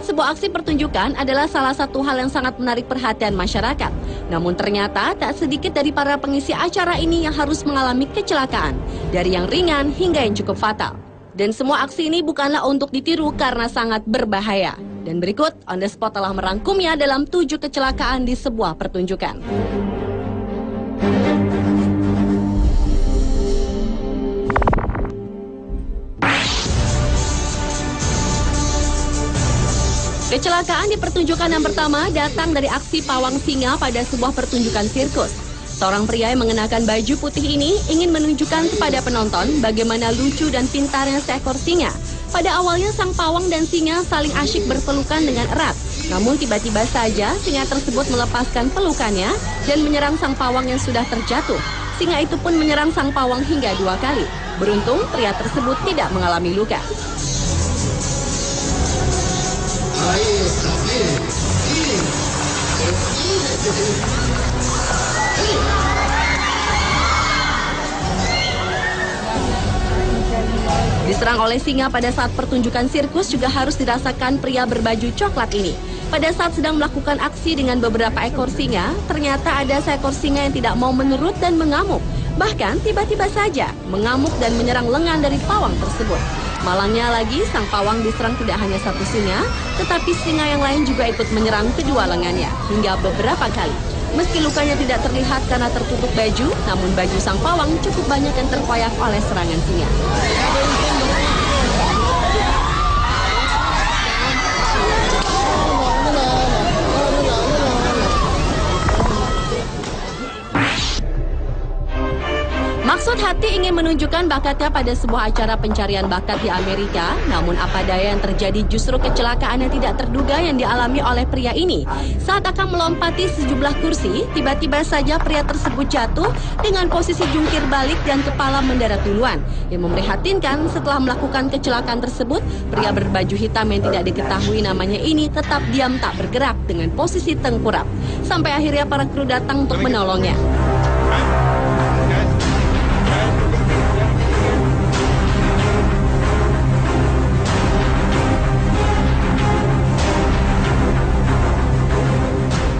Terlihat sebuah aksi pertunjukan adalah salah satu hal yang sangat menarik perhatian masyarakat. Namun ternyata tak sedikit dari para pengisi acara ini yang harus mengalami kecelakaan, dari yang ringan hingga yang cukup fatal. Dan semua aksi ini bukanlah untuk ditiru karena sangat berbahaya. Dan berikut, On The Spot telah merangkumnya dalam 7 kecelakaan di sebuah pertunjukan. Kecelakaan di pertunjukan yang pertama datang dari aksi pawang singa pada sebuah pertunjukan sirkus. Seorang pria yang mengenakan baju putih ini ingin menunjukkan kepada penonton bagaimana lucu dan pintarnya seekor singa. Pada awalnya sang pawang dan singa saling asyik berpelukan dengan erat. Namun tiba-tiba saja singa tersebut melepaskan pelukannya dan menyerang sang pawang yang sudah terjatuh. Singa itu pun menyerang sang pawang hingga 2 kali. Beruntung pria tersebut tidak mengalami luka. Diserang oleh singa pada saat pertunjukan sirkus juga harus dirasakan pria berbaju coklat ini. Pada saat sedang melakukan aksi dengan beberapa ekor singa, ternyata ada seekor singa yang tidak mau menurut dan mengamuk. Bahkan tiba-tiba saja mengamuk dan menyerang lengan dari pawang tersebut. Malangnya lagi, sang pawang diserang tidak hanya satu singa, tetapi singa yang lain juga ikut menyerang kedua lengannya hingga beberapa kali. Meski lukanya tidak terlihat karena tertutup baju, namun baju sang pawang cukup banyak yang terkoyak oleh serangan singa. Maksud hati ingin menunjukkan bakatnya pada sebuah acara pencarian bakat di Amerika, namun apa daya yang terjadi justru kecelakaan yang tidak terduga yang dialami oleh pria ini. Saat akan melompati sejumlah kursi, tiba-tiba saja pria tersebut jatuh dengan posisi jungkir balik dan kepala mendarat duluan. Yang memprihatinkan, setelah melakukan kecelakaan tersebut, pria berbaju hitam yang tidak diketahui namanya ini tetap diam tak bergerak dengan posisi tengkurap. Sampai akhirnya para kru datang untuk menolongnya.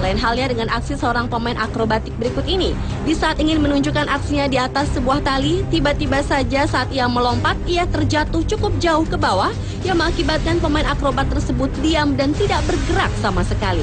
Lain halnya dengan aksi seorang pemain akrobatik berikut ini. Di saat ingin menunjukkan aksinya di atas sebuah tali, tiba-tiba saja saat ia melompat, ia terjatuh cukup jauh ke bawah yang mengakibatkan pemain akrobat tersebut diam dan tidak bergerak sama sekali.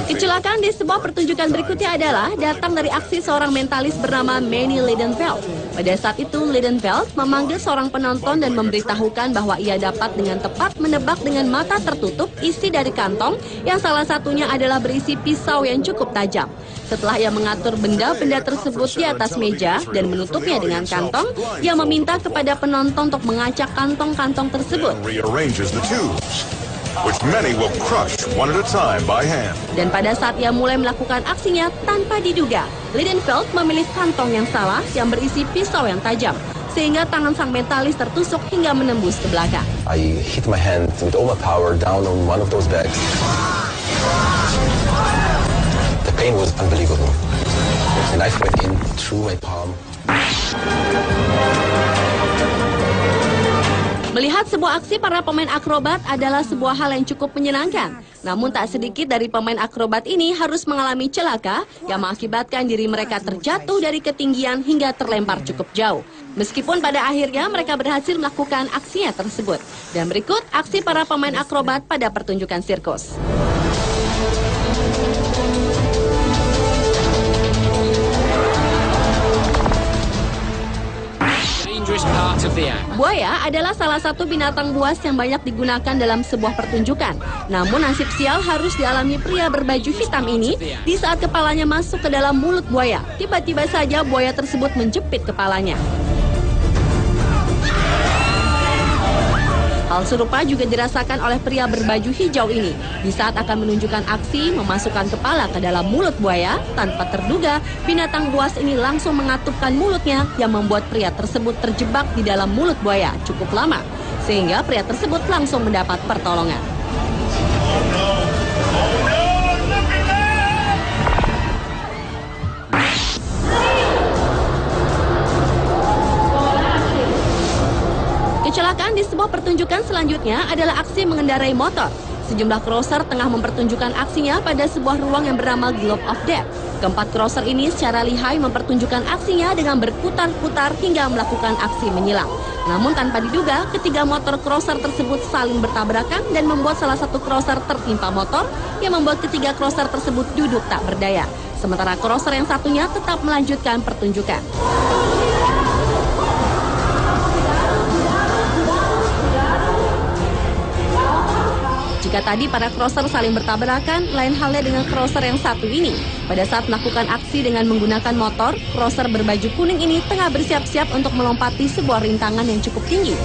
Kecelakaan di sebuah pertunjukan berikutnya adalah datang dari aksi seorang mentalis bernama Manny Lidenfeld. Pada saat itu, Lidenfeld memanggil seorang penonton dan memberitahukan bahwa ia dapat dengan tepat menebak dengan mata tertutup isi dari kantong yang salah satunya adalah berisi pisau yang cukup tajam. Setelah ia mengatur benda-benda tersebut di atas meja dan menutupnya dengan kantong, ia meminta kepada penonton untuk mengacak kantong-kantong tersebut. Dan pada saat ia mulai melakukan aksinya tanpa diduga, Lidenfeld memilih kantong yang salah yang berisi pisau yang tajam, sehingga tangan sang mentalis tertusuk hingga menembus ke belakang. I hit my hand with all my power down on one of those bags. The pain was unbelievable. The knife went in through my palm. Melihat sebuah aksi para pemain akrobat adalah sebuah hal yang cukup menyenangkan. Namun tak sedikit dari pemain akrobat ini harus mengalami celaka yang mengakibatkan diri mereka terjatuh dari ketinggian hingga terlempar cukup jauh. Meskipun pada akhirnya mereka berhasil melakukan aksinya tersebut. Dan berikut aksi para pemain akrobat pada pertunjukan sirkus. Buaya adalah salah satu binatang buas yang banyak digunakan dalam sebuah pertunjukan. Namun nasib sial harus dialami pria berbaju hitam ini di saat kepalanya masuk ke dalam mulut buaya. Tiba-tiba saja buaya tersebut menjepit kepalanya. Hal serupa juga dirasakan oleh pria berbaju hijau ini. Di saat akan menunjukkan aksi memasukkan kepala ke dalam mulut buaya, tanpa terduga, binatang buas ini langsung mengatupkan mulutnya yang membuat pria tersebut terjebak di dalam mulut buaya cukup lama. Sehingga pria tersebut langsung mendapat pertolongan. pertunjukan selanjutnya adalah aksi mengendarai motor. Sejumlah crosser tengah mempertunjukkan aksinya pada sebuah ruang yang bernama Globe of Death. Keempat crosser ini secara lihai mempertunjukkan aksinya dengan berputar-putar hingga melakukan aksi menyilang. Namun tanpa diduga, ketiga motor crosser tersebut saling bertabrakan dan membuat salah satu crosser tertimpa motor yang membuat ketiga crosser tersebut duduk tak berdaya. Sementara crosser yang satunya tetap melanjutkan pertunjukan. Jika tadi para crosser saling bertabrakan, lain halnya dengan crosser yang satu ini. Pada saat melakukan aksi dengan menggunakan motor, crosser berbaju kuning ini tengah bersiap-siap untuk melompati sebuah rintangan yang cukup tinggi.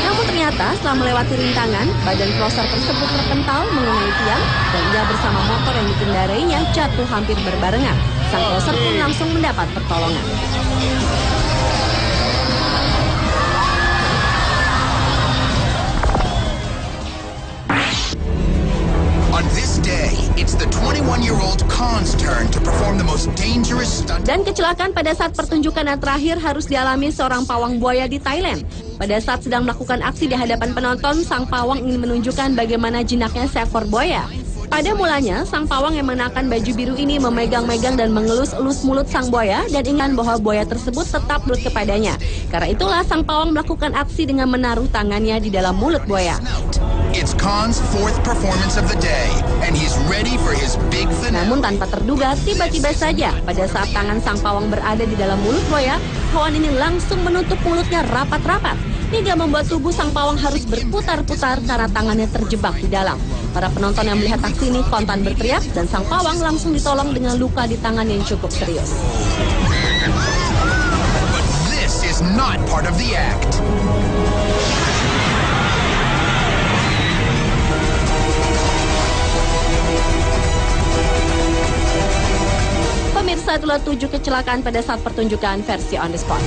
Namun ternyata setelah melewati rintangan, badan crosser tersebut terpental mengenai tiang dan ia bersama motor yang dikendarainya jatuh hampir berbarengan. Sang crosser pun langsung mendapat pertolongan. On this day, it's the 21-year-old Khan's turn to perform the most dangerous stunt. Dan kecelakaan pada saat pertunjukan yang terakhir harus dialami seorang pawang buaya di Thailand. Pada saat sedang melakukan aksi di hadapan penonton, sang pawang ingin menunjukkan bagaimana jinaknya seekor buaya. Pada mulanya, sang pawang yang mengenakan baju biru ini memegang-megang dan mengelus-elus mulut sang buaya dan ingin bahwa buaya tersebut tetap nurut kepadanya. Karena itulah sang pawang melakukan aksi dengan menaruh tangannya di dalam mulut buaya. It's Khan's fourth performance of the day, and he's ready for his big finale. Namun tanpa terduga, tiba-tiba saja pada saat tangan sang pawang berada di dalam mulut buaya, hewan ini langsung menutup mulutnya rapat-rapat, hingga membuat tubuh sang pawang harus berputar-putar karena tangannya terjebak di dalam. Para penonton yang melihat aksi ini spontan berteriak dan sang pawang langsung ditolong dengan luka di tangan yang cukup serius. But this is not part of the act. Pemirsa, itulah 7 kecelakaan pada saat pertunjukan versi on the spot.